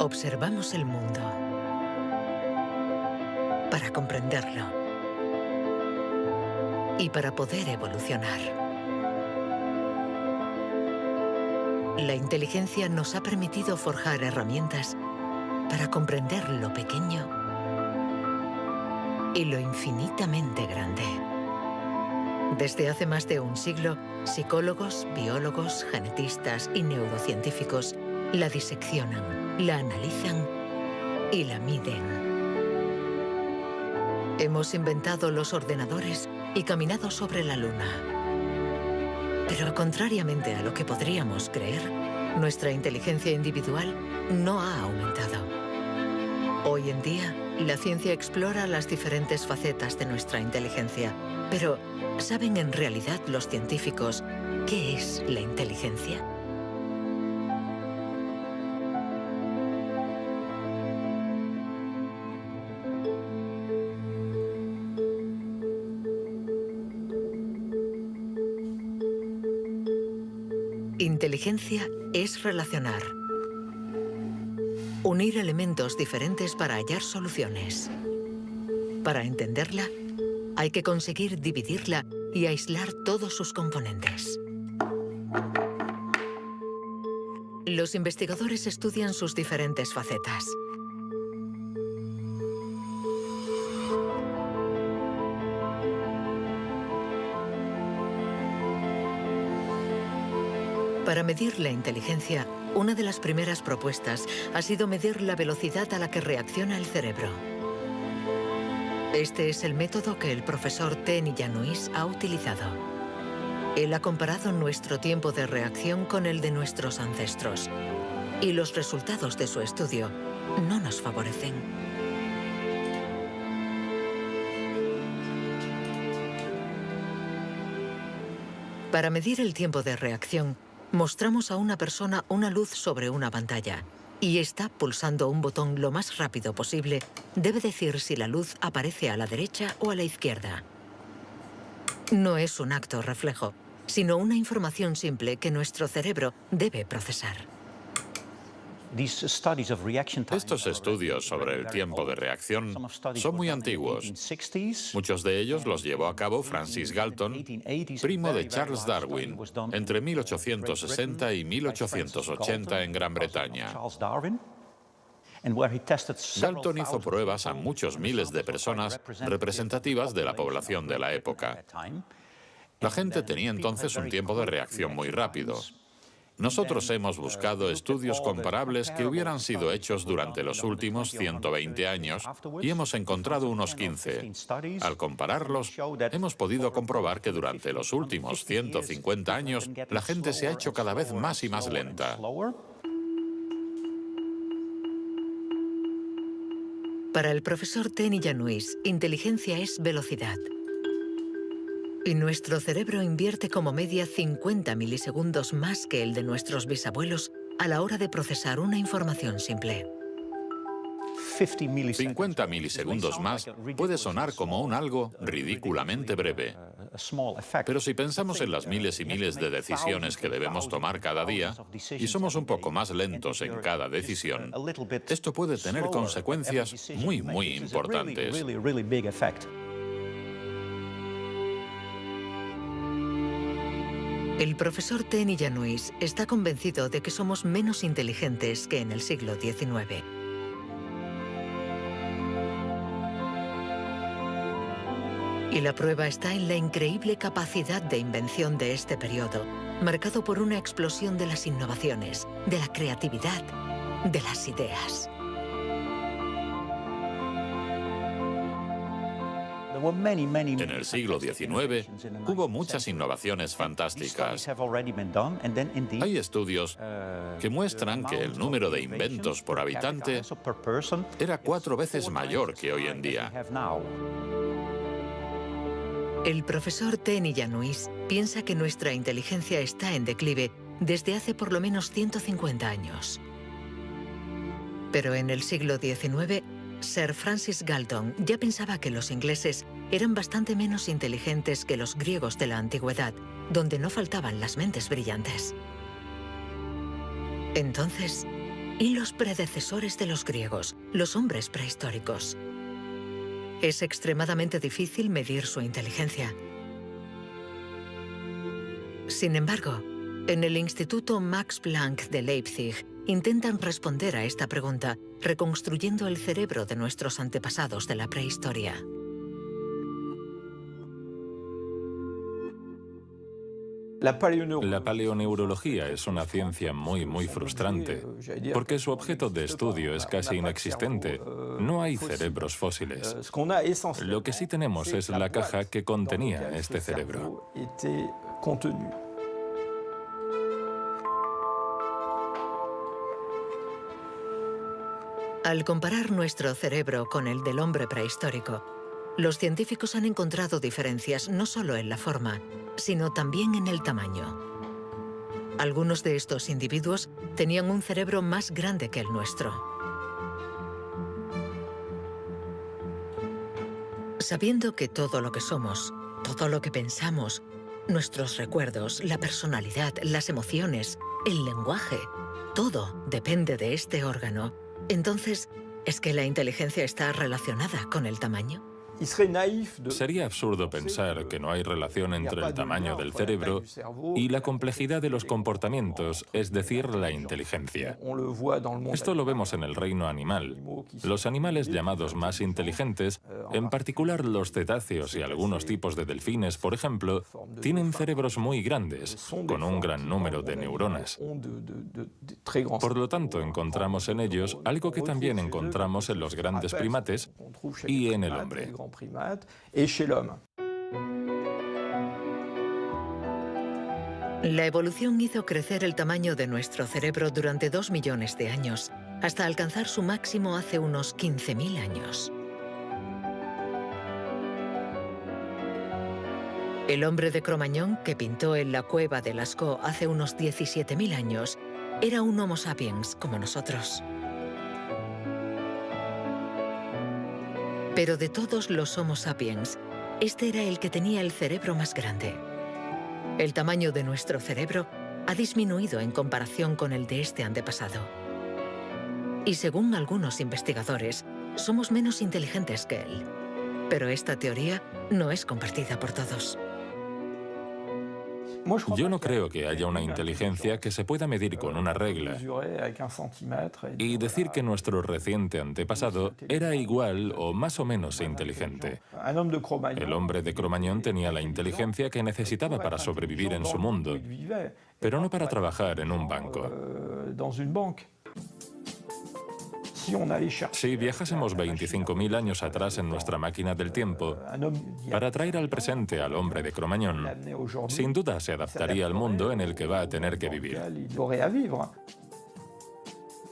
Observamos el mundo para comprenderlo y para poder evolucionar. La inteligencia nos ha permitido forjar herramientas para comprender lo pequeño y lo infinitamente grande. Desde hace más de un siglo, psicólogos, biólogos, genetistas y neurocientíficos la diseccionan, la analizan y la miden. Hemos inventado los ordenadores y caminado sobre la Luna. Pero contrariamente a lo que podríamos creer, nuestra inteligencia individual no ha aumentado. Hoy en día, la ciencia explora las diferentes facetas de nuestra inteligencia. Pero, ¿saben en realidad los científicos qué es la inteligencia? Inteligencia es relacionar, unir elementos diferentes para hallar soluciones. Para entenderla, hay que conseguir dividirla y aislar todos sus componentes. Los investigadores estudian sus diferentes facetas. Para medir la inteligencia, una de las primeras propuestas ha sido medir la velocidad a la que reacciona el cerebro. Este es el método que el profesor Tenny Yanois ha utilizado. Él ha comparado nuestro tiempo de reacción con el de nuestros ancestros. Y los resultados de su estudio no nos favorecen. Para medir el tiempo de reacción, mostramos a una persona una luz sobre una pantalla y ésta, pulsando un botón lo más rápido posible, debe decir si la luz aparece a la derecha o a la izquierda. No es un acto reflejo, sino una información simple que nuestro cerebro debe procesar. Estos estudios sobre el tiempo de reacción son muy antiguos. Muchos de ellos los llevó a cabo Francis Galton, primo de Charles Darwin, entre 1860 y 1880 en Gran Bretaña. Galton hizo pruebas a muchos miles de personas representativas de la población de la época. La gente tenía entonces un tiempo de reacción muy rápido. Nosotros hemos buscado estudios comparables que hubieran sido hechos durante los últimos 120 años y hemos encontrado unos 15. Al compararlos, hemos podido comprobar que durante los últimos 150 años la gente se ha hecho cada vez más y más lenta. Para el profesor Tenny Yanois, inteligencia es velocidad. Y nuestro cerebro invierte como media 50 milisegundos más que el de nuestros bisabuelos a la hora de procesar una información simple. 50 milisegundos más puede sonar como un algo ridículamente breve. Pero si pensamos en las miles y miles de decisiones que debemos tomar cada día, y somos un poco más lentos en cada decisión, esto puede tener consecuencias muy, muy importantes. El profesor Tenny Yanois está convencido de que somos menos inteligentes que en el siglo XIX. Y la prueba está en la increíble capacidad de invención de este periodo, marcado por una explosión de las innovaciones, de la creatividad, de las ideas. En el siglo XIX hubo muchas innovaciones fantásticas. Hay estudios que muestran que el número de inventos por habitante era 4 veces mayor que hoy en día. El profesor Tenny Yanois piensa que nuestra inteligencia está en declive desde hace por lo menos 150 años. Pero en el siglo XIX, Sir Francis Galton ya pensaba que los ingleses eran bastante menos inteligentes que los griegos de la antigüedad, donde no faltaban las mentes brillantes. Entonces, y los predecesores de los griegos, los hombres prehistóricos. Es extremadamente difícil medir su inteligencia. Sin embargo, en el Instituto Max Planck de Leipzig intentan responder a esta pregunta reconstruyendo el cerebro de nuestros antepasados de la prehistoria. La paleoneurología es una ciencia muy frustrante, porque su objeto de estudio es casi inexistente. No hay cerebros fósiles. Lo que sí tenemos es la caja que contenía este cerebro. Al comparar nuestro cerebro con el del hombre prehistórico, los científicos han encontrado diferencias no solo en la forma, sino también en el tamaño. Algunos de estos individuos tenían un cerebro más grande que el nuestro. Sabiendo que todo lo que somos, todo lo que pensamos, nuestros recuerdos, la personalidad, las emociones, el lenguaje, todo depende de este órgano, entonces, ¿es que la inteligencia está relacionada con el tamaño? Sería absurdo pensar que no hay relación entre el tamaño del cerebro y la complejidad de los comportamientos, es decir, la inteligencia. Esto lo vemos en el reino animal. Los animales llamados más inteligentes, en particular los cetáceos y algunos tipos de delfines, por ejemplo, tienen cerebros muy grandes, con un gran número de neuronas. Por lo tanto, encontramos en ellos algo que también encontramos en los grandes primates y en el hombre. La evolución hizo crecer el tamaño de nuestro cerebro durante 2 millones de años, hasta alcanzar su máximo hace unos 15.000 años. El hombre de Cro-Magnon, que pintó en la cueva de Lascaux hace unos 17.000 años, era un Homo sapiens como nosotros. Pero de todos los Homo sapiens, este era el que tenía el cerebro más grande. El tamaño de nuestro cerebro ha disminuido en comparación con el de este antepasado. Y según algunos investigadores, somos menos inteligentes que él. Pero esta teoría no es compartida por todos. Yo no creo que haya una inteligencia que se pueda medir con una regla y decir que nuestro reciente antepasado era igual o más o menos inteligente. El hombre de Cro-Magnon tenía la inteligencia que necesitaba para sobrevivir en su mundo, pero no para trabajar en un banco. Si viajásemos 25.000 años atrás en nuestra máquina del tiempo, para traer al presente al hombre de Cro-Magnon, sin duda se adaptaría al mundo en el que va a tener que vivir.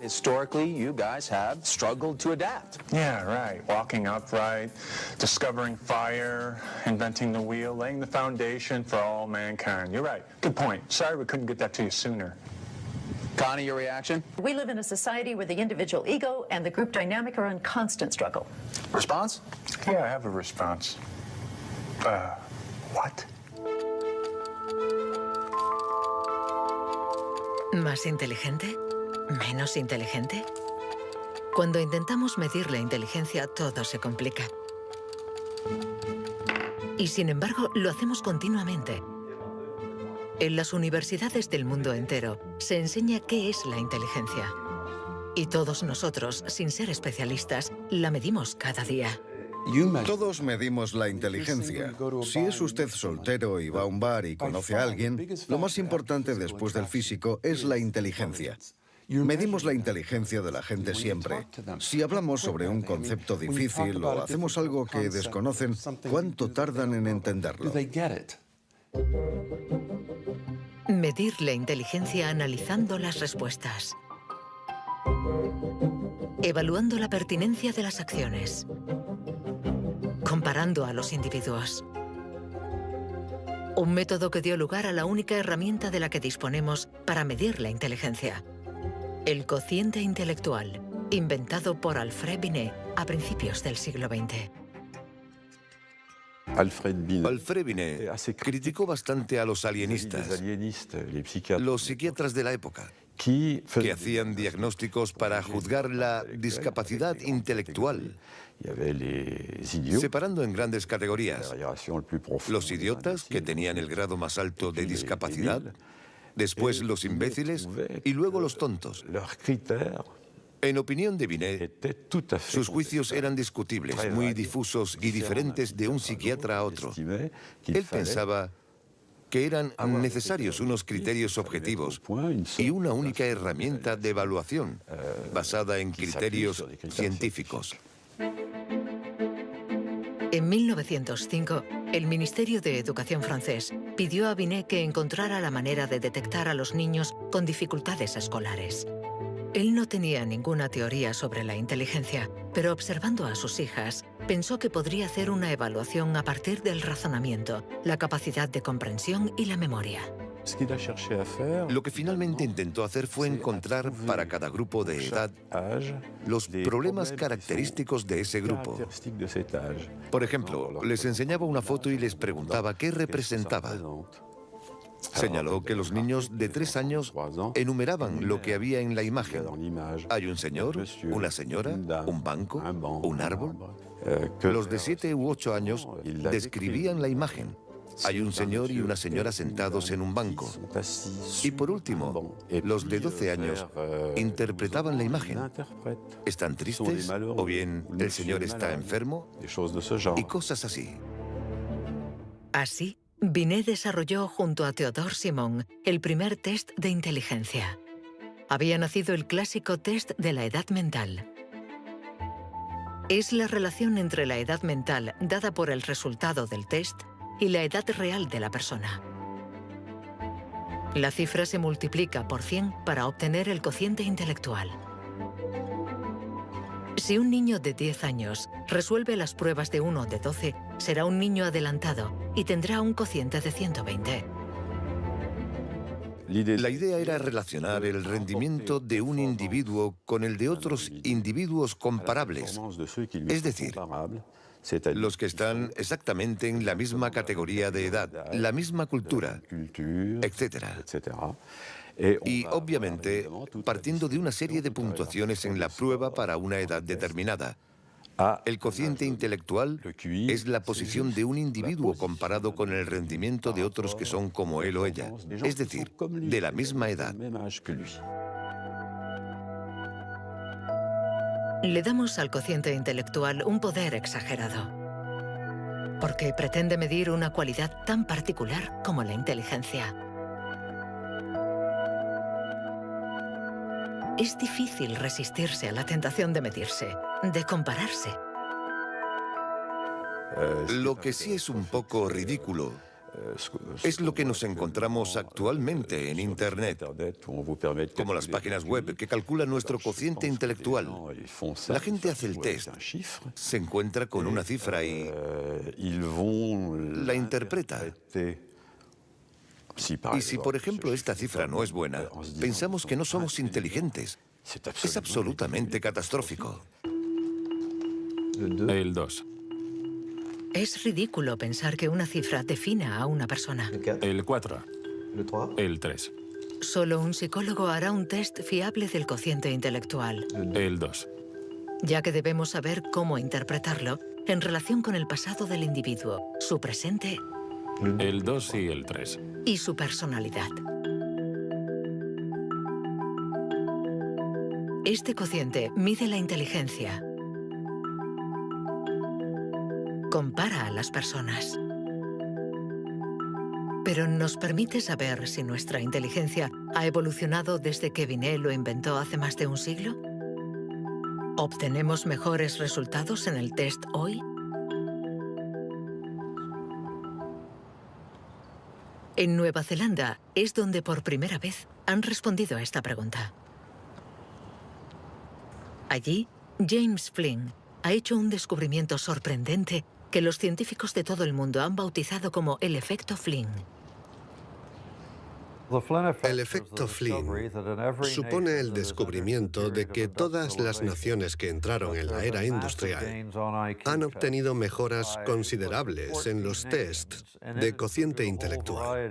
Historically, you guys have struggled to adapt. Yeah, right. Walking upright, discovering fire, inventing the wheel, laying the foundation for all mankind. You're right. Good point. Sorry we couldn't get that to you sooner. Connie, your reaction? We live in a society where the individual ego and the group dynamic are in constant struggle. Response? Yeah, I have a response. What? ¿Más inteligente? ¿Menos inteligente? Cuando intentamos medir la inteligencia, todo se complica. Y sin embargo, lo hacemos continuamente. En las universidades del mundo entero se enseña qué es la inteligencia. Y todos nosotros, sin ser especialistas, la medimos cada día. Todos medimos la inteligencia. Si es usted soltero y va a un bar y conoce a alguien, lo más importante después del físico es la inteligencia. Medimos la inteligencia de la gente siempre. Si hablamos sobre un concepto difícil o hacemos algo que desconocen, ¿cuánto tardan en entenderlo? Medir la inteligencia analizando las respuestas. Evaluando la pertinencia de las acciones. Comparando a los individuos. Un método que dio lugar a la única herramienta de la que disponemos para medir la inteligencia. El cociente intelectual, inventado por Alfred Binet a principios del siglo XX. Alfred Binet criticó bastante a los alienistas, los psiquiatras de la época. que hacían diagnósticos para juzgar la discapacidad intelectual, separando en grandes categorías: los idiotas, que tenían el grado más alto de discapacidad, después los imbéciles y luego los tontos. En opinión de Binet, sus juicios eran discutibles, muy difusos y diferentes de un psiquiatra a otro. Él pensaba que eran necesarios unos criterios objetivos y una única herramienta de evaluación basada en criterios científicos. En 1905, el Ministerio de Educación francés pidió a Binet que encontrara la manera de detectar a los niños con dificultades escolares. Él no tenía ninguna teoría sobre la inteligencia, pero observando a sus hijas, pensó que podría hacer una evaluación a partir del razonamiento, la capacidad de comprensión y la memoria. Lo que finalmente intentó hacer fue encontrar para cada grupo de edad los problemas característicos de ese grupo. Por ejemplo, les enseñaba una foto y les preguntaba qué representaba. Señaló que los niños de 3 años enumeraban lo que había en la imagen. Hay un señor, una señora, un banco, un árbol. Los de 7 u 8 años describían la imagen. Hay un señor y una señora sentados en un banco. Y por último, los de 12 años interpretaban la imagen. ¿Están tristes? ¿O bien el señor está enfermo? Y cosas así. Así, Binet desarrolló junto a Théodore Simon el primer test de inteligencia. Había nacido el clásico test de la edad mental. Es la relación entre la edad mental dada por el resultado del test y la edad real de la persona. La cifra se multiplica por 100 para obtener el cociente intelectual. Si un niño de 10 años resuelve las pruebas de uno de 12, será un niño adelantado y tendrá un cociente de 120. La idea era relacionar el rendimiento de un individuo con el de otros individuos comparables, es decir, los que están exactamente en la misma categoría de edad, la misma cultura, etc. Y, obviamente, partiendo de una serie de puntuaciones en la prueba para una edad determinada. El cociente intelectual es la posición de un individuo comparado con el rendimiento de otros que son como él o ella, es decir, de la misma edad. Le damos al cociente intelectual un poder exagerado, porque pretende medir una cualidad tan particular como la inteligencia. Es difícil resistirse a la tentación de medirse, de compararse. Lo que sí es un poco ridículo es lo que nos encontramos actualmente en Internet, como las páginas web que calculan nuestro cociente intelectual. La gente hace el test, se encuentra con una cifra y la interpreta. Y si, por ejemplo, esta cifra no es buena, pensamos que no somos inteligentes. Es absolutamente catastrófico. El 2. Es ridículo pensar que una cifra defina a una persona. El 4. El 3. Solo un psicólogo hará un test fiable del cociente intelectual. El 2. Ya que debemos saber cómo interpretarlo en relación con el pasado del individuo, su presente El 2 y el 3. y su personalidad. Este cociente mide la inteligencia. Compara a las personas. Pero ¿nos permite saber si nuestra inteligencia ha evolucionado desde que Binet lo inventó hace más de un siglo? ¿Obtenemos mejores resultados en el test hoy? En Nueva Zelanda es donde por primera vez han respondido a esta pregunta. Allí, James Flynn ha hecho un descubrimiento sorprendente que los científicos de todo el mundo han bautizado como el efecto Flynn. El efecto Flynn supone el descubrimiento de que todas las naciones que entraron en la era industrial han obtenido mejoras considerables en los tests de cociente intelectual.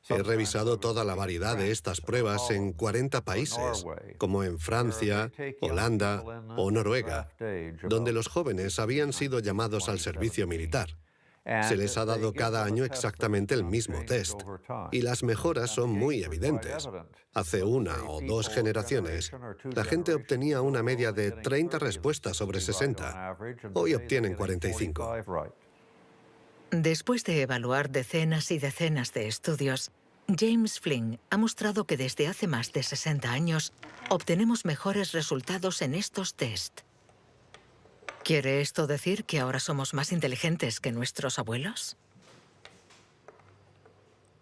He revisado toda la variedad de estas pruebas en 40 países, como en Francia, Holanda o Noruega, donde los jóvenes habían sido llamados al servicio militar. Se les ha dado cada año exactamente el mismo test, y las mejoras son muy evidentes. Hace 1 o 2 generaciones, la gente obtenía una media de 30 respuestas sobre 60. Hoy obtienen 45. Después de evaluar decenas y decenas de estudios, James Flynn ha mostrado que desde hace más de 60 años obtenemos mejores resultados en estos test. ¿Quiere esto decir que ahora somos más inteligentes que nuestros abuelos?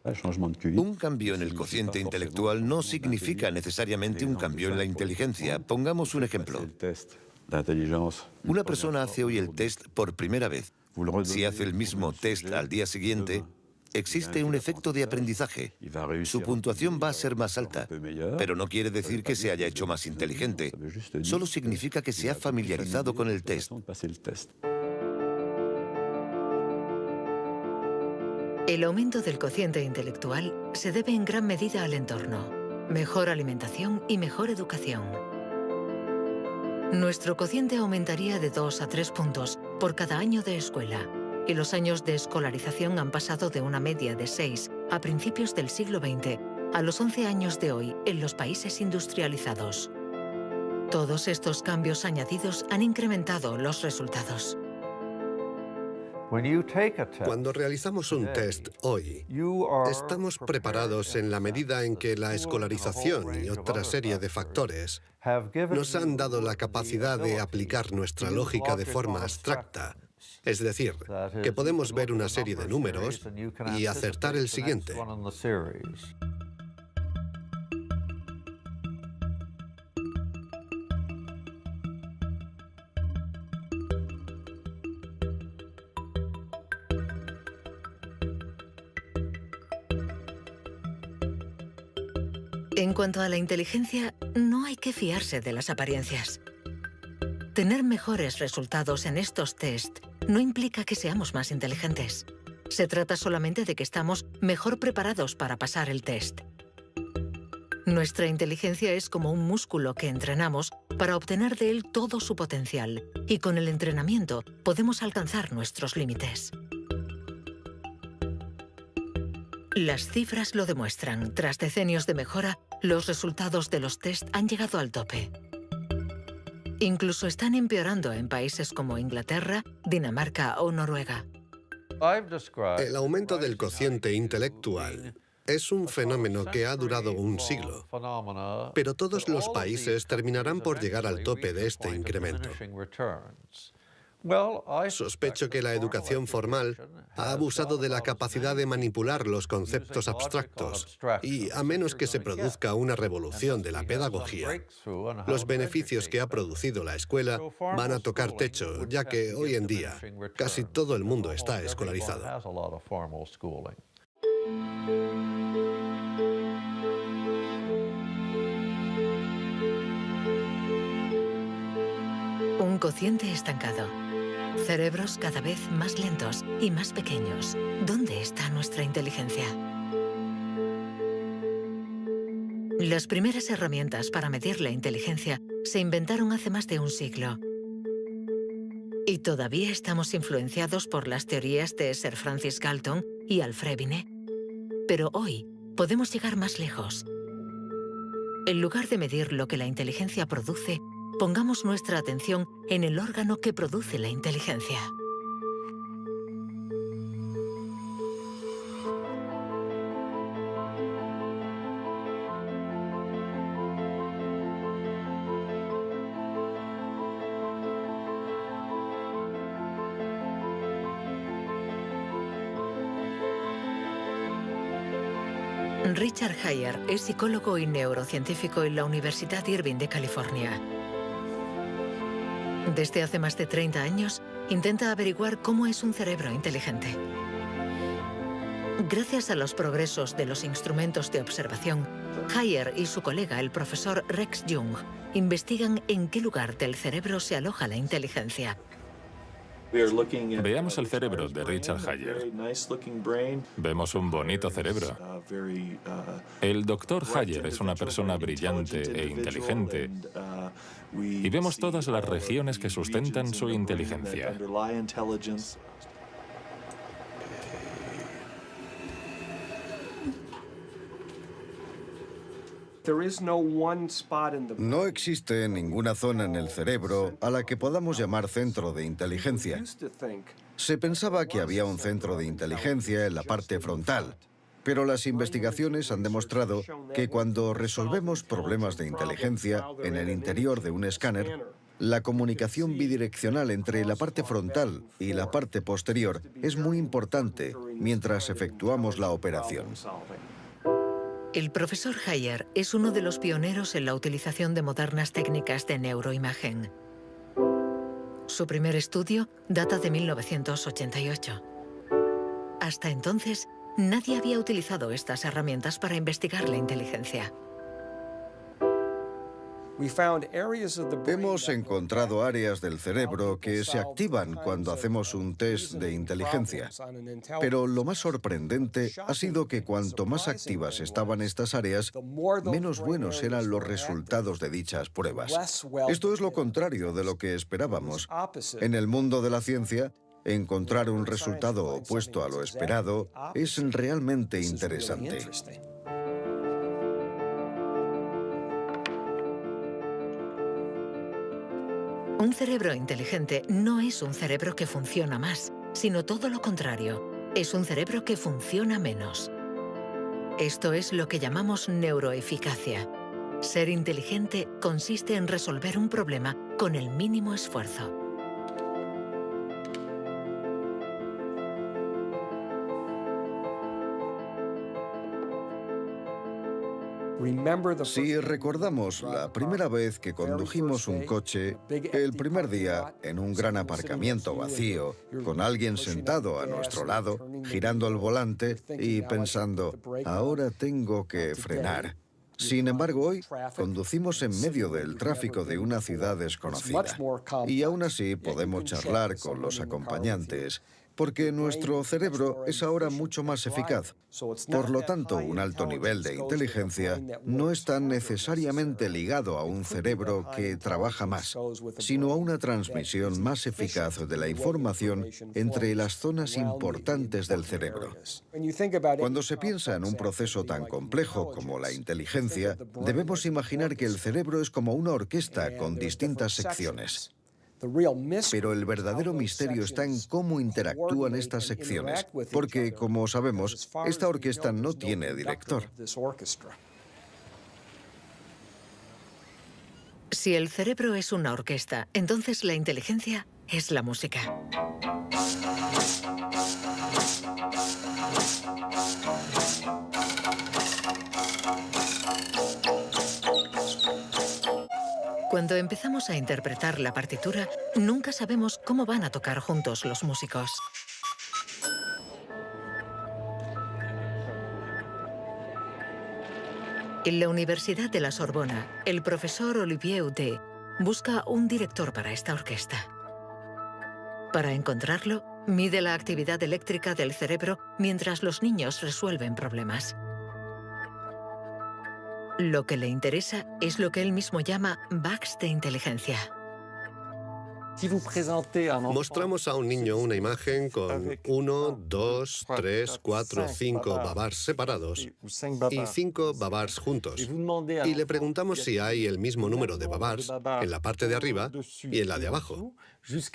Un cambio en el cociente intelectual no significa necesariamente un cambio en la inteligencia. Pongamos un ejemplo. Una persona hace hoy el test por primera vez. Si hace el mismo test al día siguiente, existe un efecto de aprendizaje. Su puntuación va a ser más alta, pero no quiere decir que se haya hecho más inteligente. Solo significa que se ha familiarizado con el test. El aumento del cociente intelectual se debe en gran medida al entorno, mejor alimentación y mejor educación. Nuestro cociente aumentaría de 2 a 3 puntos por cada año de escuela, y los años de escolarización han pasado de una media de 6 a principios del siglo XX a los 11 años de hoy en los países industrializados. Todos estos cambios añadidos han incrementado los resultados. Cuando realizamos un test hoy, estamos preparados en la medida en que la escolarización y otra serie de factores nos han dado la capacidad de aplicar nuestra lógica de forma abstracta. Es decir, que podemos ver una serie de números y acertar el siguiente. En cuanto a la inteligencia, no hay que fiarse de las apariencias. Tener mejores resultados en estos test no implica que seamos más inteligentes. Se trata solamente de que estamos mejor preparados para pasar el test. Nuestra inteligencia es como un músculo que entrenamos para obtener de él todo su potencial, y con el entrenamiento podemos alcanzar nuestros límites. Las cifras lo demuestran. Tras decenios de mejora, los resultados de los test han llegado al tope. Incluso están empeorando en países como Inglaterra, Dinamarca o Noruega. El aumento del cociente intelectual es un fenómeno que ha durado un siglo, pero todos los países terminarán por llegar al tope de este incremento. Sospecho que la educación formal ha abusado de la capacidad de manipular los conceptos abstractos y, a menos que se produzca una revolución de la pedagogía, los beneficios que ha producido la escuela van a tocar techo, ya que hoy en día casi todo el mundo está escolarizado. Un cociente estancado. Cerebros cada vez más lentos y más pequeños. ¿Dónde está nuestra inteligencia? Las primeras herramientas para medir la inteligencia se inventaron hace más de un siglo. Y todavía estamos influenciados por las teorías de Sir Francis Galton y Alfred Binet. Pero hoy podemos llegar más lejos. En lugar de medir lo que la inteligencia produce, pongamos nuestra atención en el órgano que produce la inteligencia. Richard Heyer es psicólogo y neurocientífico en la Universidad Irvine de California. Desde hace más de 30 años, intenta averiguar cómo es un cerebro inteligente. Gracias a los progresos de los instrumentos de observación, Heyer y su colega, el profesor Rex Jung, investigan en qué lugar del cerebro se aloja la inteligencia. Veamos el cerebro de Richard Hayer. Vemos un bonito cerebro. El doctor Hayer es una persona brillante e inteligente y vemos todas las regiones que sustentan su inteligencia. No existe ninguna zona en el cerebro a la que podamos llamar centro de inteligencia. Se pensaba que había un centro de inteligencia en la parte frontal, pero las investigaciones han demostrado que cuando resolvemos problemas de inteligencia en el interior de un escáner, la comunicación bidireccional entre la parte frontal y la parte posterior es muy importante mientras efectuamos la operación. El profesor Hayer es uno de los pioneros en la utilización de modernas técnicas de neuroimagen. Su primer estudio data de 1988. Hasta entonces, nadie había utilizado estas herramientas para investigar la inteligencia. Hemos encontrado áreas del cerebro que se activan cuando hacemos un test de inteligencia. Pero lo más sorprendente ha sido que cuanto más activas estaban estas áreas, menos buenos eran los resultados de dichas pruebas. Esto es lo contrario de lo que esperábamos. En el mundo de la ciencia, encontrar un resultado opuesto a lo esperado es realmente interesante. Un cerebro inteligente no es un cerebro que funciona más, sino todo lo contrario. Es un cerebro que funciona menos. Esto es lo que llamamos neuroeficacia. Ser inteligente consiste en resolver un problema con el mínimo esfuerzo. Si recordamos la primera vez que condujimos un coche, el primer día en un gran aparcamiento vacío, con alguien sentado a nuestro lado, girando el volante y pensando, ahora tengo que frenar. Sin embargo, hoy conducimos en medio del tráfico de una ciudad desconocida y aún así podemos charlar con los acompañantes, porque nuestro cerebro es ahora mucho más eficaz. Por lo tanto, un alto nivel de inteligencia no está necesariamente ligado a un cerebro que trabaja más, sino a una transmisión más eficaz de la información entre las zonas importantes del cerebro. Cuando se piensa en un proceso tan complejo como la inteligencia, debemos imaginar que el cerebro es como una orquesta con distintas secciones. Pero el verdadero misterio está en cómo interactúan estas secciones, porque, como sabemos, esta orquesta no tiene director. Si el cerebro es una orquesta, entonces la inteligencia es la música. Cuando empezamos a interpretar la partitura, nunca sabemos cómo van a tocar juntos los músicos. En la Universidad de la Sorbona, el profesor Olivier Houdet busca un director para esta orquesta. Para encontrarlo, mide la actividad eléctrica del cerebro mientras los niños resuelven problemas. Lo que le interesa es lo que él mismo llama bugs de inteligencia. Mostramos a un niño una imagen con 1, 2, 3, 4, 5 babars separados y 5 babars juntos. Y le preguntamos si hay el mismo número de babars en la parte de arriba y en la de abajo.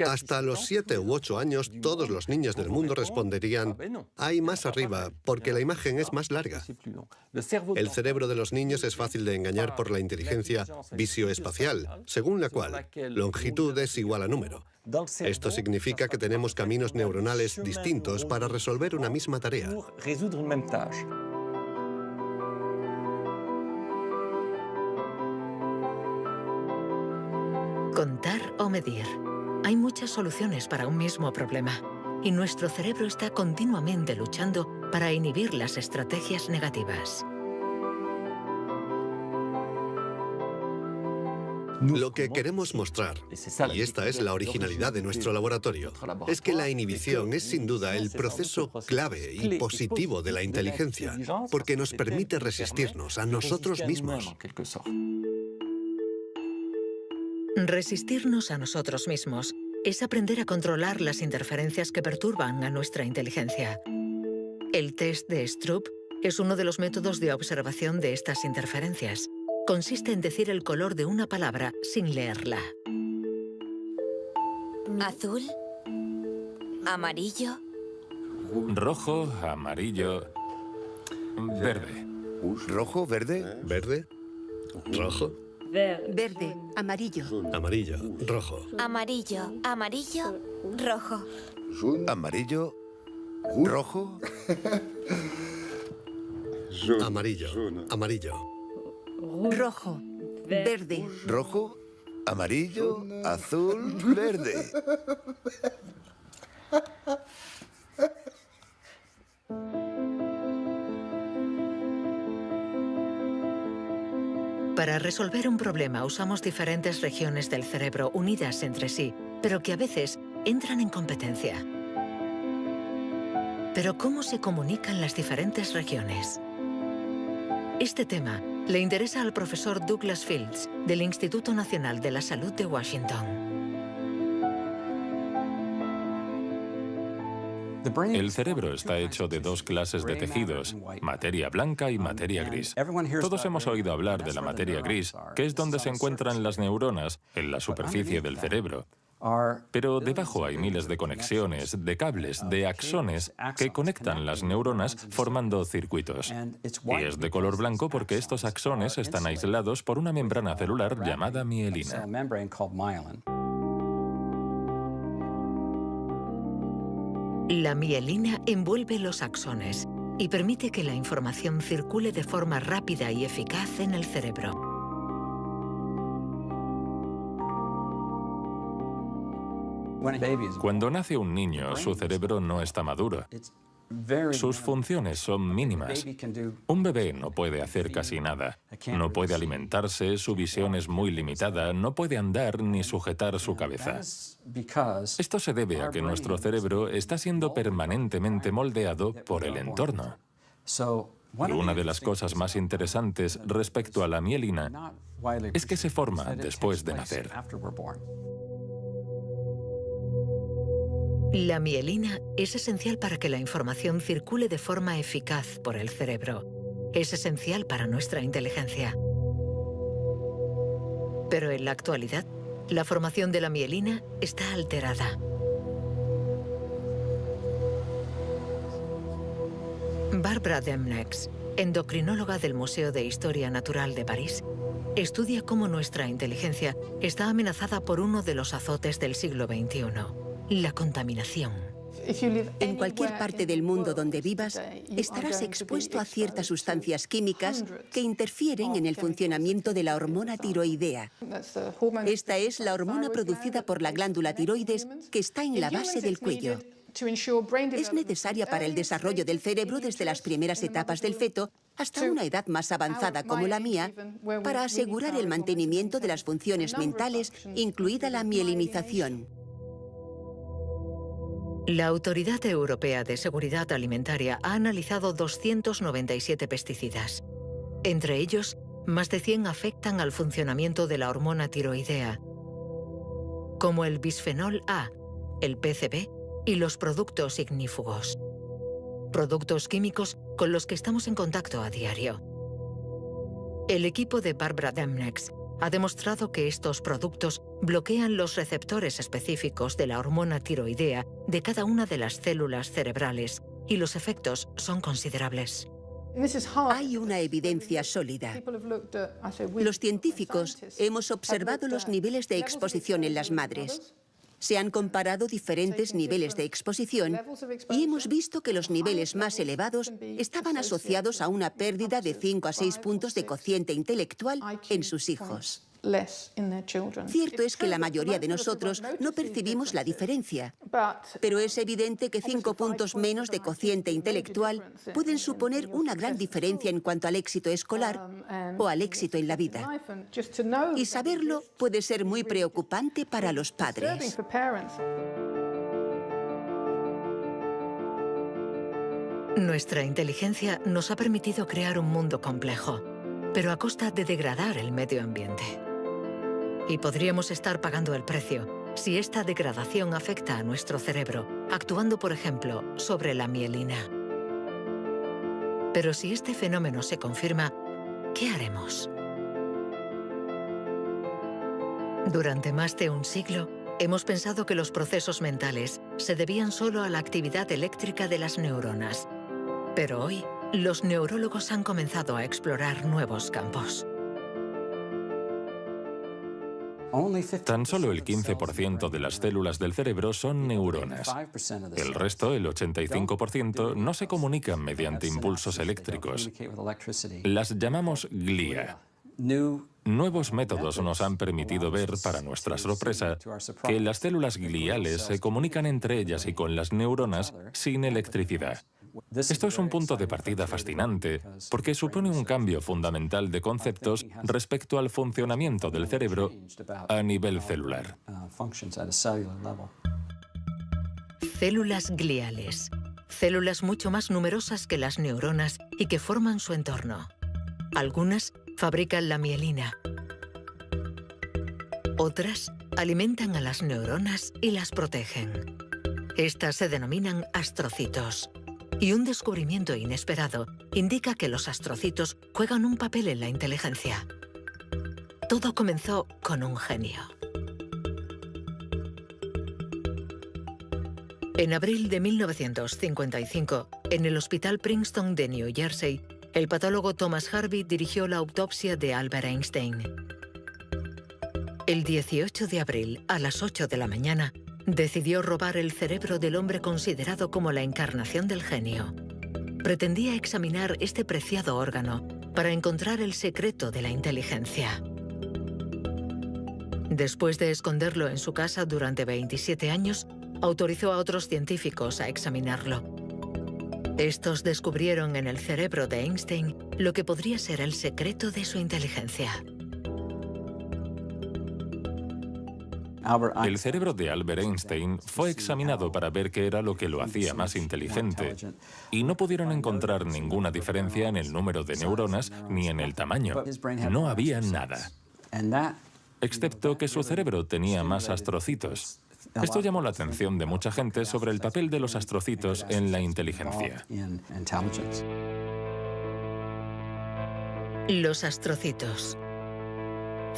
Hasta los 7 u 8 años, todos los niños del mundo responderían, hay más arriba, porque la imagen es más larga. El cerebro de los niños es fácil de engañar por la inteligencia visioespacial, según la cual longitud es igual a número. Esto significa que tenemos caminos neuronales distintos para resolver una misma tarea. Contar o medir. Hay muchas soluciones para un mismo problema, y nuestro cerebro está continuamente luchando para inhibir las estrategias negativas. Lo que queremos mostrar, y esta es la originalidad de nuestro laboratorio, es que la inhibición es sin duda el proceso clave y positivo de la inteligencia, porque nos permite resistirnos a nosotros mismos. Resistirnos a nosotros mismos es aprender a controlar las interferencias que perturban a nuestra inteligencia. El test de Stroop es uno de los métodos de observación de estas interferencias. Consiste en decir el color de una palabra sin leerla. Azul, amarillo, rojo, amarillo, verde. ¿Rojo, verde? ¿Verde? ¿Rojo? verde, amarillo, Amarillo, rojo. amarillo, amarillo, rojo. ¿Amarillo? ¿Rojo? Amarillo, amarillo. Rojo, verde, ¿Rojo? ¿Amarillo? ¿Azul? ¿Verde? Para resolver un problema usamos diferentes regiones del cerebro unidas entre sí, pero que a veces entran en competencia. Pero ¿cómo se comunican las diferentes regiones? Este tema le interesa al profesor Douglas Fields, del Instituto Nacional de la Salud de Washington. El cerebro está hecho de dos clases de tejidos, materia blanca y materia gris. Todos hemos oído hablar de la materia gris, que es donde se encuentran las neuronas, en la superficie del cerebro. Pero debajo hay miles de conexiones, de cables, de axones que conectan las neuronas formando circuitos. Y es de color blanco porque estos axones están aislados por una membrana celular llamada mielina. La mielina envuelve los axones y permite que la información circule de forma rápida y eficaz en el cerebro. Cuando nace un niño, su cerebro no está maduro. Sus funciones son mínimas. Un bebé no puede hacer casi nada. No puede alimentarse, su visión es muy limitada, no puede andar ni sujetar su cabeza. Esto se debe a que nuestro cerebro está siendo permanentemente moldeado por el entorno. Y una de las cosas más interesantes respecto a la mielina es que se forma después de nacer. La mielina es esencial para que la información circule de forma eficaz por el cerebro. Es esencial para nuestra inteligencia. Pero en la actualidad, la formación de la mielina está alterada. Barbara Demnex, endocrinóloga del Museo de Historia Natural de París, estudia cómo nuestra inteligencia está amenazada por uno de los azotes del siglo XXI. La contaminación. En cualquier parte del mundo donde vivas, estarás expuesto a ciertas sustancias químicas que interfieren en el funcionamiento de la hormona tiroidea. Esta es la hormona producida por la glándula tiroides que está en la base del cuello. Es necesaria para el desarrollo del cerebro desde las primeras etapas del feto hasta una edad más avanzada como la mía, para asegurar el mantenimiento de las funciones mentales, incluida la mielinización. La Autoridad Europea de Seguridad Alimentaria ha analizado 297 pesticidas. Entre ellos, más de 100 afectan al funcionamiento de la hormona tiroidea, como el bisfenol A, el PCB y los productos ignífugos. Productos químicos con los que estamos en contacto a diario. El equipo de Barbara Demnex ha demostrado que estos productos bloquean los receptores específicos de la hormona tiroidea de cada una de las células cerebrales y los efectos son considerables. Hay una evidencia sólida. Los científicos hemos observado los niveles de exposición en las madres. Se han comparado diferentes niveles de exposición y hemos visto que los niveles más elevados estaban asociados a una pérdida de 5 a 6 puntos de cociente intelectual en sus hijos. Cierto es que la mayoría de nosotros no percibimos la diferencia, pero es evidente que 5 puntos menos de cociente intelectual pueden suponer una gran diferencia en cuanto al éxito escolar o al éxito en la vida. Y saberlo puede ser muy preocupante para los padres. Nuestra inteligencia nos ha permitido crear un mundo complejo, pero a costa de degradar el medio ambiente. Y podríamos estar pagando el precio si esta degradación afecta a nuestro cerebro, actuando, por ejemplo, sobre la mielina. Pero si este fenómeno se confirma, ¿qué haremos? Durante más de un siglo, hemos pensado que los procesos mentales se debían solo a la actividad eléctrica de las neuronas. Pero hoy, los neurólogos han comenzado a explorar nuevos campos. Tan solo el 15% de las células del cerebro son neuronas. El resto, el 85%, no se comunican mediante impulsos eléctricos. Las llamamos glía. Nuevos métodos nos han permitido ver, para nuestra sorpresa, que las células gliales se comunican entre ellas y con las neuronas sin electricidad. Esto es un punto de partida fascinante, porque supone un cambio fundamental de conceptos respecto al funcionamiento del cerebro a nivel celular. Células gliales. Células mucho más numerosas que las neuronas y que forman su entorno. Algunas fabrican la mielina. Otras alimentan a las neuronas y las protegen. Estas se denominan astrocitos. Y un descubrimiento inesperado indica que los astrocitos juegan un papel en la inteligencia. Todo comenzó con un genio. En abril de 1955, en el Hospital Princeton de New Jersey, el patólogo Thomas Harvey dirigió la autopsia de Albert Einstein. El 18 de abril, a las 8 de la mañana, decidió robar el cerebro del hombre considerado como la encarnación del genio. Pretendía examinar este preciado órgano para encontrar el secreto de la inteligencia. Después de esconderlo en su casa durante 27 años, autorizó a otros científicos a examinarlo. Estos descubrieron en el cerebro de Einstein lo que podría ser el secreto de su inteligencia. El cerebro de Albert Einstein fue examinado para ver qué era lo que lo hacía más inteligente, y no pudieron encontrar ninguna diferencia en el número de neuronas ni en el tamaño. No había nada, excepto que su cerebro tenía más astrocitos. Esto llamó la atención de mucha gente sobre el papel de los astrocitos en la inteligencia. Los astrocitos.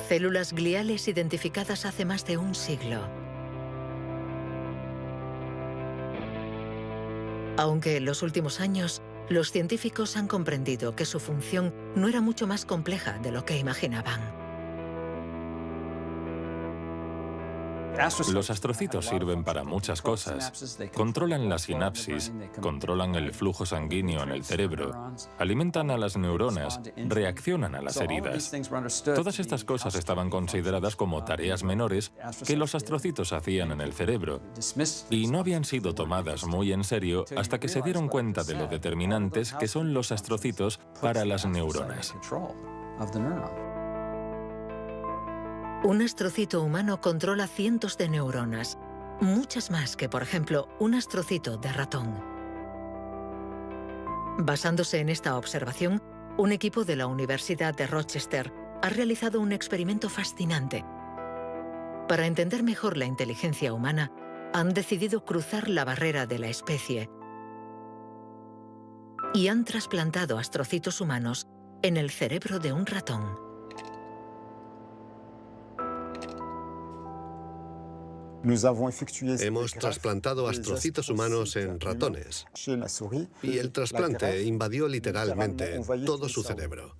Células gliales identificadas hace más de un siglo. Aunque en los últimos años, los científicos han comprendido que su función no era mucho más compleja de lo que imaginaban. Los astrocitos sirven para muchas cosas. Controlan la sinapsis, controlan el flujo sanguíneo en el cerebro, alimentan a las neuronas, reaccionan a las heridas. Todas estas cosas estaban consideradas como tareas menores que los astrocitos hacían en el cerebro, y no habían sido tomadas muy en serio hasta que se dieron cuenta de lo determinantes que son los astrocitos para las neuronas. Un astrocito humano controla cientos de neuronas, muchas más que, por ejemplo, un astrocito de ratón. Basándose en esta observación, un equipo de la Universidad de Rochester ha realizado un experimento fascinante. Para entender mejor la inteligencia humana, han decidido cruzar la barrera de la especie y han trasplantado astrocitos humanos en el cerebro de un ratón. Hemos trasplantado astrocitos humanos en ratones y el trasplante invadió literalmente todo su cerebro.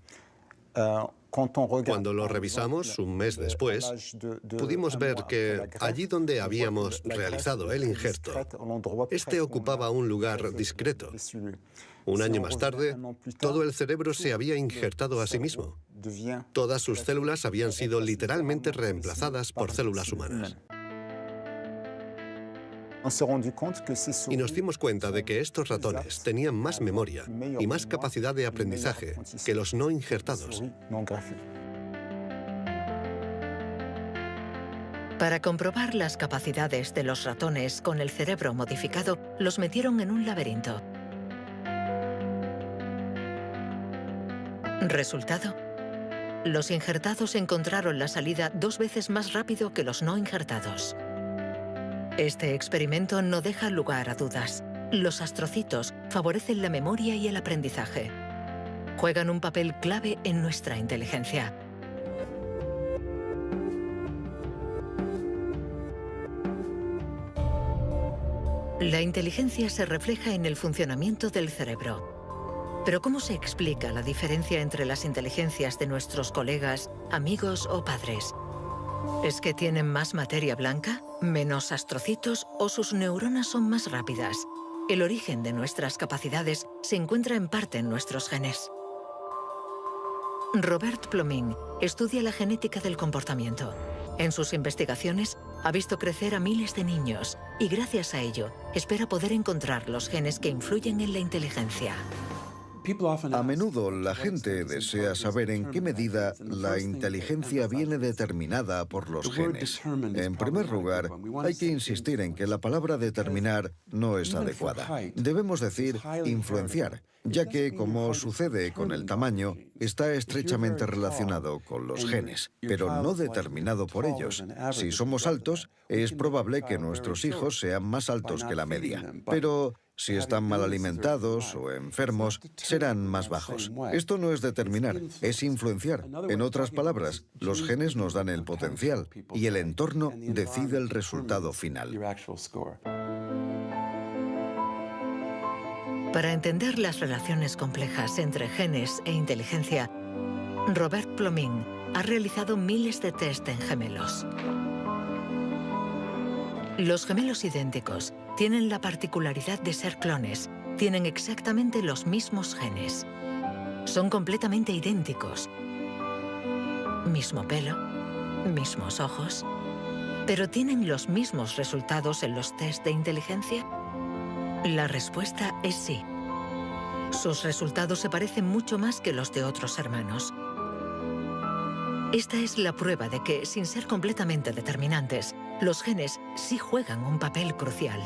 Cuando lo revisamos un mes después, pudimos ver que allí donde habíamos realizado el injerto, este ocupaba un lugar discreto. Un año más tarde, todo el cerebro se había injertado a sí mismo. Todas sus células habían sido literalmente reemplazadas por células humanas. Y nos dimos cuenta de que estos ratones tenían más memoria y más capacidad de aprendizaje que los no injertados. Para comprobar las capacidades de los ratones con el cerebro modificado, los metieron en un laberinto. Resultado: los injertados encontraron la salida 2 veces más rápido que los no injertados. Este experimento no deja lugar a dudas. Los astrocitos favorecen la memoria y el aprendizaje. Juegan un papel clave en nuestra inteligencia. La inteligencia se refleja en el funcionamiento del cerebro. Pero ¿cómo se explica la diferencia entre las inteligencias de nuestros colegas, amigos o padres? ¿Es que tienen más materia blanca, menos astrocitos o sus neuronas son más rápidas? El origen de nuestras capacidades se encuentra en parte en nuestros genes. Robert Plomin estudia la genética del comportamiento. En sus investigaciones ha visto crecer a miles de niños y gracias a ello espera poder encontrar los genes que influyen en la inteligencia. A menudo la gente desea saber en qué medida la inteligencia viene determinada por los genes. En primer lugar, hay que insistir en que la palabra determinar no es adecuada. Debemos decir influenciar, ya que, como sucede con el tamaño, está estrechamente relacionado con los genes, pero no determinado por ellos. Si somos altos, es probable que nuestros hijos sean más altos que la media, pero si están mal alimentados o enfermos, serán más bajos. Esto no es determinar, es influenciar. En otras palabras, los genes nos dan el potencial y el entorno decide el resultado final. Para entender las relaciones complejas entre genes e inteligencia, Robert Plomin ha realizado miles de test en gemelos. Los gemelos idénticos tienen la particularidad de ser clones, tienen exactamente los mismos genes. Son completamente idénticos. Mismo pelo, mismos ojos. ¿Pero tienen los mismos resultados en los test de inteligencia? La respuesta es sí. Sus resultados se parecen mucho más que los de otros hermanos. Esta es la prueba de que, sin ser completamente determinantes, los genes sí juegan un papel crucial.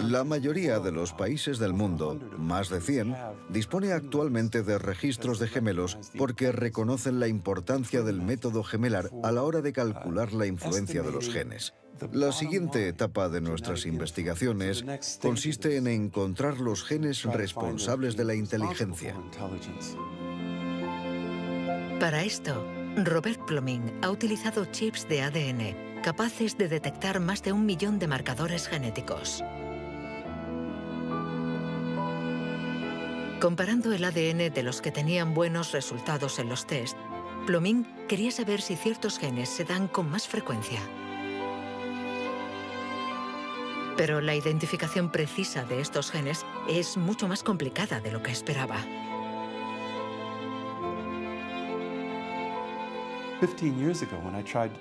La mayoría de los países del mundo, más de 100, dispone actualmente de registros de gemelos porque reconocen la importancia del método gemelar a la hora de calcular la influencia de los genes. La siguiente etapa de nuestras investigaciones consiste en encontrar los genes responsables de la inteligencia. Para esto, Robert Plomin ha utilizado chips de ADN capaces de detectar más de 1 millón de marcadores genéticos. Comparando el ADN de los que tenían buenos resultados en los test, Plomin quería saber si ciertos genes se dan con más frecuencia. Pero la identificación precisa de estos genes es mucho más complicada de lo que esperaba.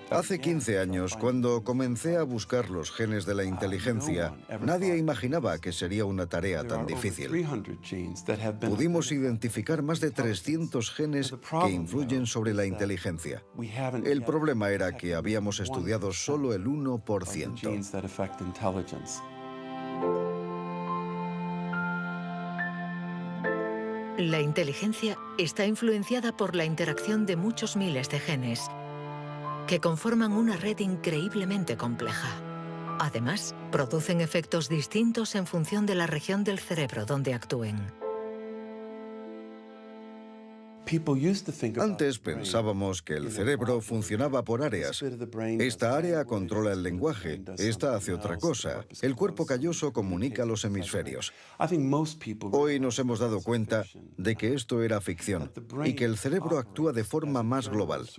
Hace 15 años, cuando comencé a buscar los genes de la inteligencia, nadie imaginaba que sería una tarea tan difícil. Pudimos identificar más de 300 genes que influyen sobre la inteligencia. El problema era que habíamos estudiado solo el 1%. La inteligencia está influenciada por la interacción de muchos miles de genes que conforman una red increíblemente compleja. Además, producen efectos distintos en función de la región del cerebro donde actúen. Antes pensábamos que el cerebro funcionaba por áreas. Esta área controla el lenguaje, esta hace otra cosa. El cuerpo calloso comunica los hemisferios. Hoy nos hemos dado cuenta de que esto era ficción y que el cerebro actúa de forma más global.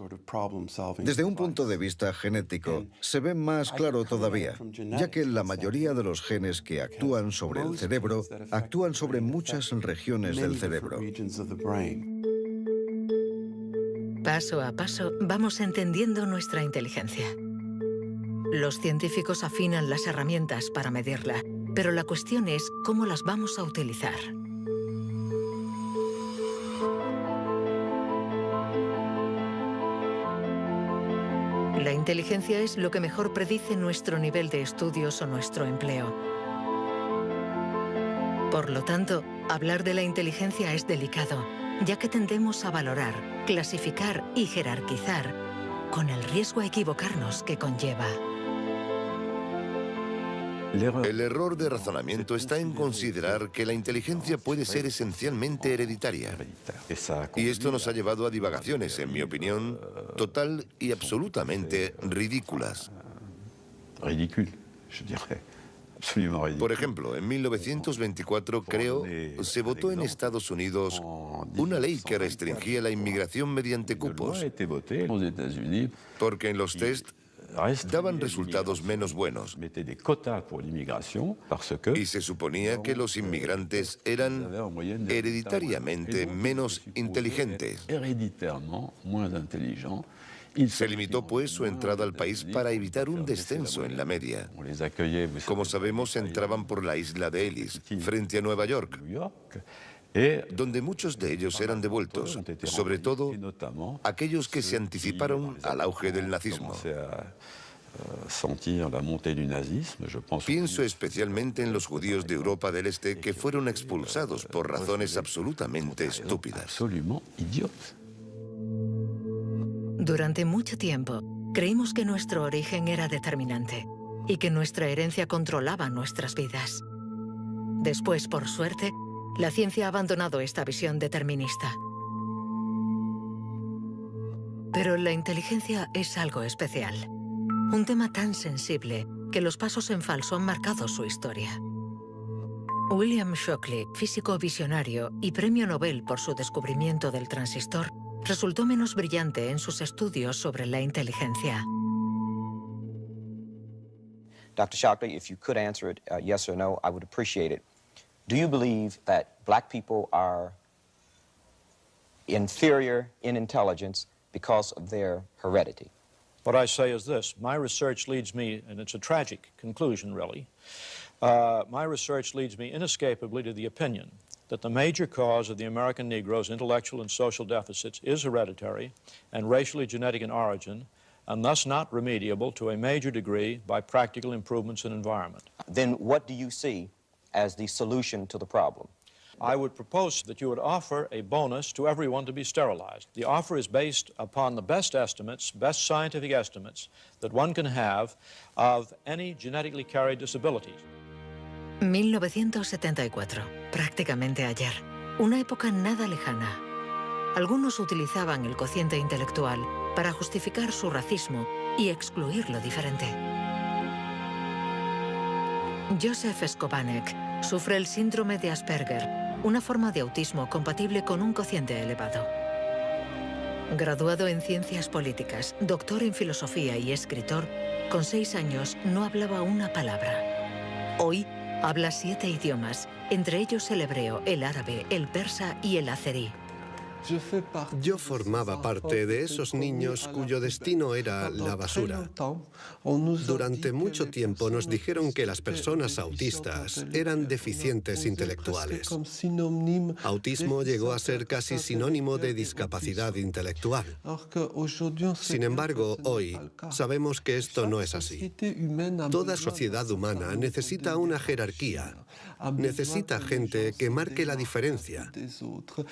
Desde un punto de vista genético, se ve más claro todavía, ya que la mayoría de los genes que actúan sobre el cerebro actúan sobre muchas regiones del cerebro. Paso a paso vamos entendiendo nuestra inteligencia. Los científicos afinan las herramientas para medirla, pero la cuestión es cómo las vamos a utilizar. La inteligencia es lo que mejor predice nuestro nivel de estudios o nuestro empleo. Por lo tanto, hablar de la inteligencia es delicado, ya que tendemos a valorar, clasificar y jerarquizar, con el riesgo a equivocarnos que conlleva. El error de razonamiento está en considerar que la inteligencia puede ser esencialmente hereditaria. Y esto nos ha llevado a divagaciones, en mi opinión, total y absolutamente ridículas. Por ejemplo, en 1924, creo, se votó en Estados Unidos una ley que restringía la inmigración mediante cupos, porque en los test daban resultados menos buenos. Y se suponía que los inmigrantes eran hereditariamente menos inteligentes. Se limitó, pues, su entrada al país para evitar un descenso en la media. Como sabemos, entraban por la isla de Ellis, frente a Nueva York, donde muchos de ellos eran devueltos, sobre todo aquellos que se anticiparon al auge del nazismo. Pienso especialmente en los judíos de Europa del Este que fueron expulsados por razones absolutamente estúpidas. Durante mucho tiempo, creímos que nuestro origen era determinante y que nuestra herencia controlaba nuestras vidas. Después, por suerte, la ciencia ha abandonado esta visión determinista. Pero la inteligencia es algo especial. Un tema tan sensible que los pasos en falso han marcado su historia. William Shockley, físico visionario y premio Nobel por su descubrimiento del transistor, resultó menos brillante en sus estudios sobre la inteligencia. Dr. Shockley, if you could answer it yes or no, I would appreciate it. Do you believe that black people are inferior in intelligence because of their heredity? What I say is this. My research leads me, and it's a tragic conclusion, really, my research leads me inescapably to the opinion that the major cause of the American Negro's intellectual and social deficits is hereditary and racially genetic in origin, and thus not remediable to a major degree by practical improvements in environment. Then what do you see as the solution to the problem? I would propose that you would offer a bonus to everyone to be sterilized. The offer is based upon the best estimates, best scientific estimates that one can have of any genetically carried disabilities. 1974, prácticamente ayer. Una época nada lejana. Algunos utilizaban el cociente intelectual para justificar su racismo y excluir lo diferente. Joseph Skobanek sufre el síndrome de Asperger, una forma de autismo compatible con un cociente elevado. Graduado en ciencias políticas, doctor en filosofía y escritor, con 6 años no hablaba una palabra. Hoy habla 7 idiomas, entre ellos el hebreo, el árabe, el persa y el azerí. Yo formaba parte de esos niños cuyo destino era la basura. Durante mucho tiempo nos dijeron que las personas autistas eran deficientes intelectuales. Autismo llegó a ser casi sinónimo de discapacidad intelectual. Sin embargo, hoy sabemos que esto no es así. Toda sociedad humana necesita una jerarquía, necesita gente que marque la diferencia.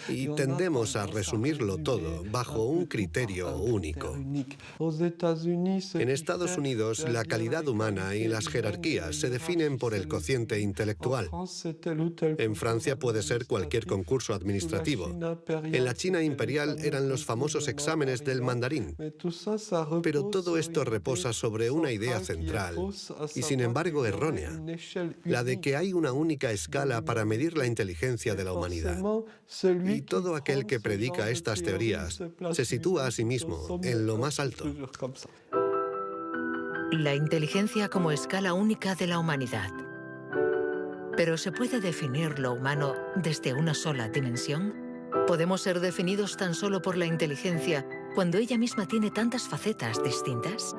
Y tendemos a resumirlo todo bajo un criterio único. En Estados Unidos, la calidad humana y las jerarquías se definen por el cociente intelectual. En Francia puede ser cualquier concurso administrativo. En la China imperial eran los famosos exámenes del mandarín. Pero todo esto reposa sobre una idea central, y sin embargo errónea, la de que hay una única escala para medir la inteligencia de la humanidad. Y todo aquel que predica estas teorías se sitúa a sí mismo en lo más alto. La inteligencia como escala única de la humanidad. ¿Pero se puede definir lo humano desde una sola dimensión? ¿Podemos ser definidos tan solo por la inteligencia cuando ella misma tiene tantas facetas distintas?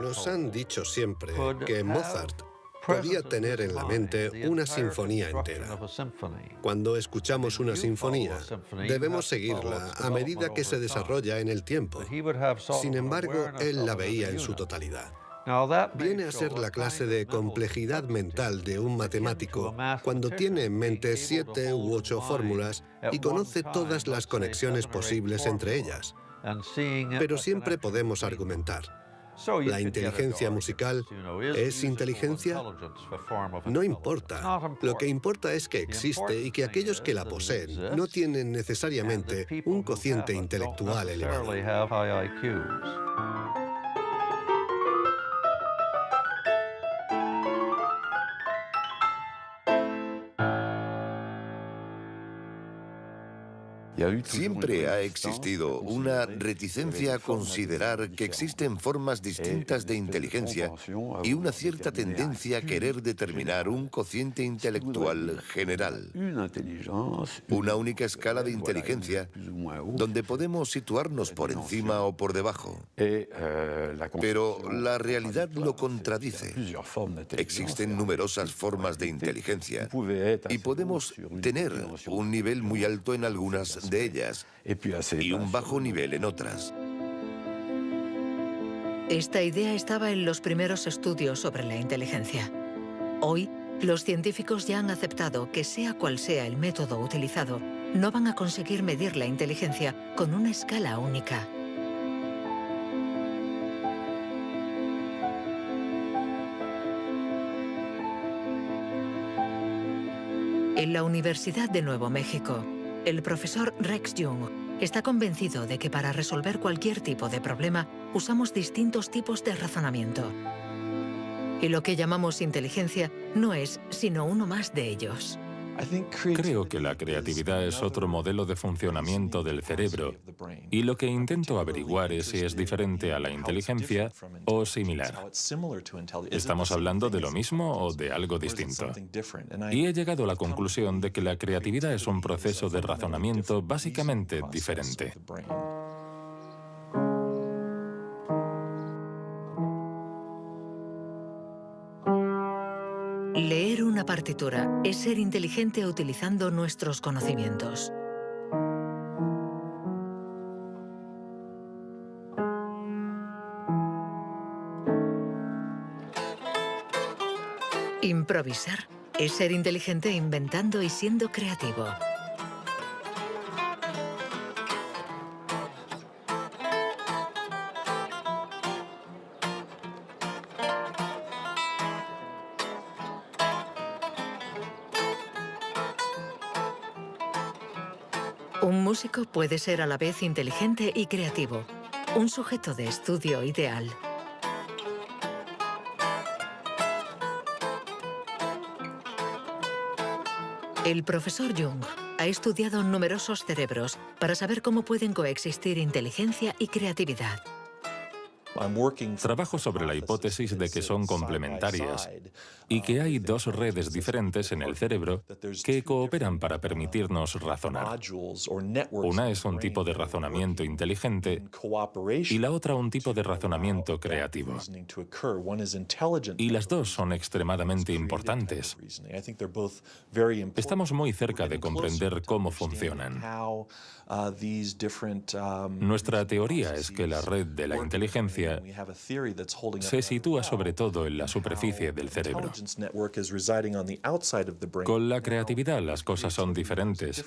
Nos han dicho siempre que Mozart podía tener en la mente una sinfonía entera. Cuando escuchamos una sinfonía, debemos seguirla a medida que se desarrolla en el tiempo. Sin embargo, él la veía en su totalidad. Viene a ser la clase de complejidad mental de un matemático cuando tiene en mente 7 u 8 fórmulas y conoce todas las conexiones posibles entre ellas. Pero siempre podemos argumentar. ¿La inteligencia musical es inteligencia? No importa. Lo que importa es que existe y que aquellos que la poseen no tienen necesariamente un cociente intelectual elevado. Siempre ha existido una reticencia a considerar que existen formas distintas de inteligencia y una cierta tendencia a querer determinar un cociente intelectual general. Una única escala de inteligencia donde podemos situarnos por encima o por debajo. Pero la realidad lo contradice. Existen numerosas formas de inteligencia y podemos tener un nivel muy alto en algunas de ellas y un bajo nivel en otras. Esta idea estaba en los primeros estudios sobre la inteligencia. Hoy, los científicos ya han aceptado que sea cual sea el método utilizado, no van a conseguir medir la inteligencia con una escala única. En la Universidad de Nuevo México, el profesor Rex Jung está convencido de que para resolver cualquier tipo de problema usamos distintos tipos de razonamiento. Y lo que llamamos inteligencia no es sino uno más de ellos. Creo que la creatividad es otro modelo de funcionamiento del cerebro y lo que intento averiguar es si es diferente a la inteligencia o similar. ¿Estamos hablando de lo mismo o de algo distinto? Y he llegado a la conclusión de que la creatividad es un proceso de razonamiento básicamente diferente. Leer una partitura es ser inteligente utilizando nuestros conocimientos. Improvisar es ser inteligente inventando y siendo creativo. Un músico puede ser a la vez inteligente y creativo, un sujeto de estudio ideal. El profesor Jung ha estudiado numerosos cerebros para saber cómo pueden coexistir inteligencia y creatividad. Trabajo sobre la hipótesis de que son complementarias y que hay dos redes diferentes en el cerebro que cooperan para permitirnos razonar. Una es un tipo de razonamiento inteligente y la otra un tipo de razonamiento creativo. Y las dos son extremadamente importantes. Estamos muy cerca de comprender cómo funcionan. Nuestra teoría es que la red de la inteligencia se sitúa sobre todo en la superficie del cerebro. Con la creatividad las cosas son diferentes,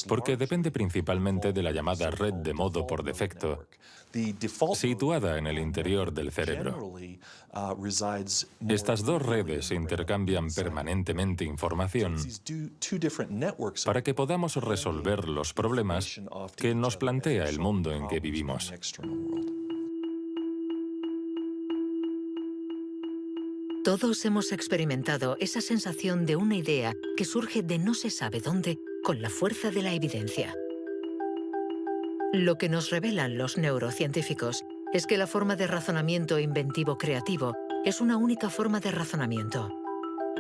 porque depende principalmente de la llamada red de modo por defecto, situada en el interior del cerebro. Estas dos redes intercambian permanentemente información para que podamos resolver los problemas que nos plantea el mundo en que vivimos. Todos hemos experimentado esa sensación de una idea que surge de no se sabe dónde con la fuerza de la evidencia. Lo que nos revelan los neurocientíficos es que la forma de razonamiento inventivo creativo es una única forma de razonamiento.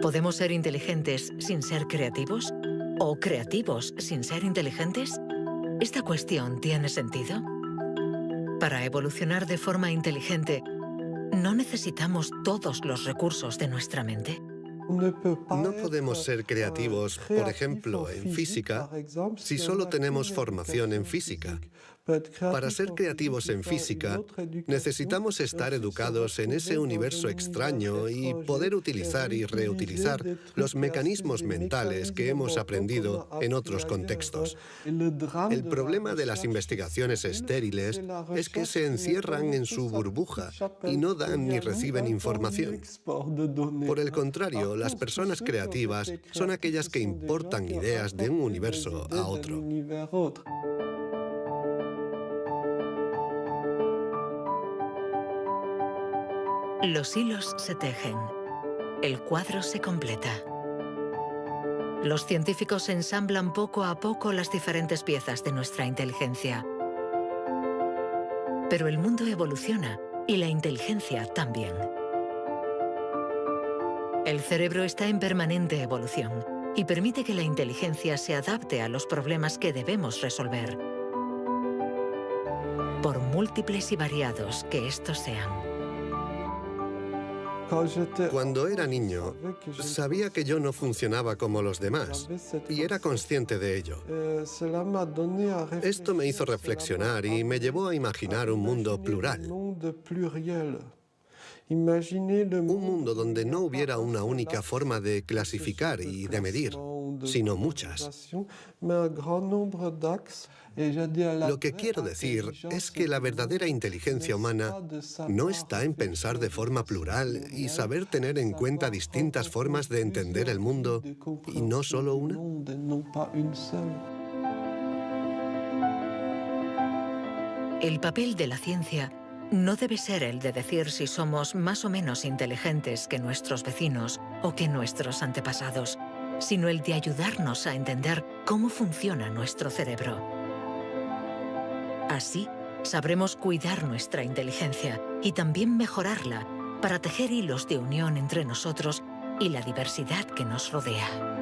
¿Podemos ser inteligentes sin ser creativos? ¿O creativos sin ser inteligentes? ¿Esta cuestión tiene sentido? Para evolucionar de forma inteligente, ¿no necesitamos todos los recursos de nuestra mente? No podemos ser creativos, por ejemplo, en física, si solo tenemos formación en física. Para ser creativos en física, necesitamos estar educados en ese universo extraño y poder utilizar y reutilizar los mecanismos mentales que hemos aprendido en otros contextos. El problema de las investigaciones estériles es que se encierran en su burbuja y no dan ni reciben información. Por el contrario, las personas creativas son aquellas que importan ideas de un universo a otro. Los hilos se tejen. El cuadro se completa. Los científicos ensamblan poco a poco las diferentes piezas de nuestra inteligencia. Pero el mundo evoluciona y la inteligencia también. El cerebro está en permanente evolución y permite que la inteligencia se adapte a los problemas que debemos resolver, por múltiples y variados que estos sean. Cuando era niño, sabía que yo no funcionaba como los demás y era consciente de ello. Esto me hizo reflexionar y me llevó a imaginar un mundo plural. Un mundo donde no hubiera una única forma de clasificar y de medir, sino muchas. Lo que quiero decir es que la verdadera inteligencia humana no está en pensar de forma plural y saber tener en cuenta distintas formas de entender el mundo y no solo una. El papel de la ciencia no debe ser el de decir si somos más o menos inteligentes que nuestros vecinos o que nuestros antepasados, sino el de ayudarnos a entender cómo funciona nuestro cerebro. Así, sabremos cuidar nuestra inteligencia y también mejorarla para tejer hilos de unión entre nosotros y la diversidad que nos rodea.